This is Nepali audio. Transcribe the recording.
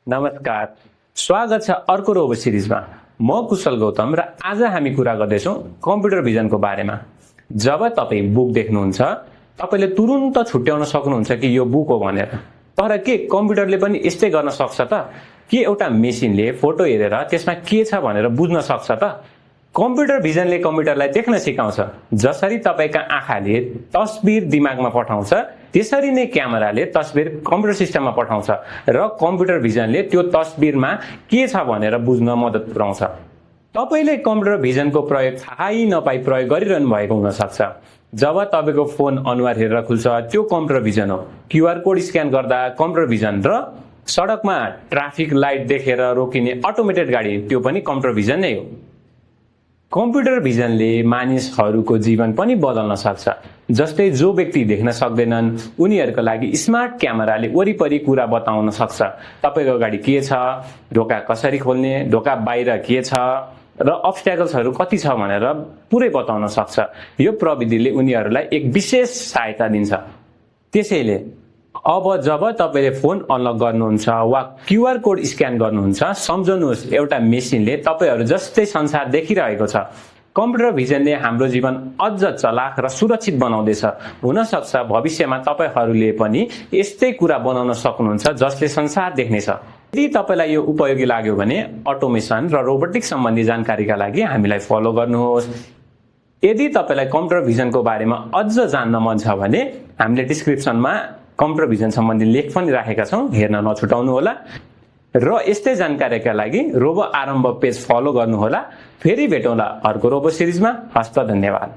नमस्कार, स्वागत छ अर्को रोबो सिरिजमा। म कुशल गौतम र आज हामी कुरा गर्दैछौँ कम्प्युटर भिजनको बारेमा। जब तपाईँ बुक देख्नुहुन्छ, तपाईले तुरुन्त छुट्याउन सक्नुहुन्छ कि यो बुक हो भनेर। तर के कम्प्युटरले पनि यस्तै गर्न सक्छ त? के एउटा मेसिनले फोटो हेरेर त्यसमा के छ भनेर बुझ्न सक्छ त? कम्प्युटर भिजनले कम्प्युटरलाई देख्न सिकाउँछ। जसरी तपाईका आँखाले तस्बिर दिमागमा पठाउँछ, त्यसरी नै क्यामेराले तस्बिर कम्प्युटर सिस्टममा पठाउँछ र कम्प्युटर भिजनले त्यो तस्बिरमा के छ भनेर बुझ्न मद्दत पुर्याउँछ। तपाईले कम्प्युटर भिजनको प्रयोग थाहै नपाई प्रयोग गरिरहनु भएको हुन सक्छ। जब तपाईको फोन अनुहार हेरेर खुल्छ, त्यो कम्प्युटर भिजन हो। क्यूआर कोड स्क्यान गर्दा कम्प्युटर भिजन र सडकमा ट्राफिक लाइट देखेर रोकिने अटोमेटेड गाडी, त्यो पनि कम्प्युटर भिजन नै हो। कम्प्युटर भिजनले मानिसहरूको जीवन पनि बदल्न सक्छ। जस्तै जो व्यक्ति देख्न सक्दैनन्, उनीहरूको लागि स्मार्ट क्यामेराले वरिपरि कुरा बताउन सक्छ। तपाईको गाडी के छ, ढोका कसरी खोल्ने, ढोका बाहिर के छ र अब्स्ट्याकल्सहरू कति छ भनेर पुरै बताउन सक्छ। यो प्रविधिले उनीहरूलाई एक विशेष सहायता दिन्छ। त्यसैले अब जब तपाईले फोन अनलक गर्नुहुन्छ वा क्यूआर कोड स्क्यान गर्नुहुन्छ, सम्झनुहोस् एउटा मेसिनले तपाईहरु जस्तै संसार देखिरहेको छ। कम्प्युटर भिजनले हाम्रो जीवन अझ चलाक र सुरक्षित बनाउँदैछ। हुन सक्छ भविष्यमा तपाईहरुले पनि यस्तै कुरा बनाउन सक्नुहुन्छ जसले संसार देख्नेछ। यदि तपाईलाई यो उपयोगी लाग्यो भने अटोमेसन र रोबोटिक्स सम्बन्धी जानकारीका लागि हामीलाई फलो गर्नुहोस्। यदि तपाईलाई कम्प्युटर भिजनको बारेमा अझ जान्न मन छ भने हामीले डिस्क्रिप्सनमा कम्प्युटर भिजन सम्बन्धी लेख पनि राखेका छौं, हेर्न नछुटाउनु होला। र यस्तै जानकारीका लागि रोबो आरम्भ पेज फलो गर्नुहोला। फेरि भेटौँला अर्को रोबो सिरिजमा। हस्त धन्यवाद।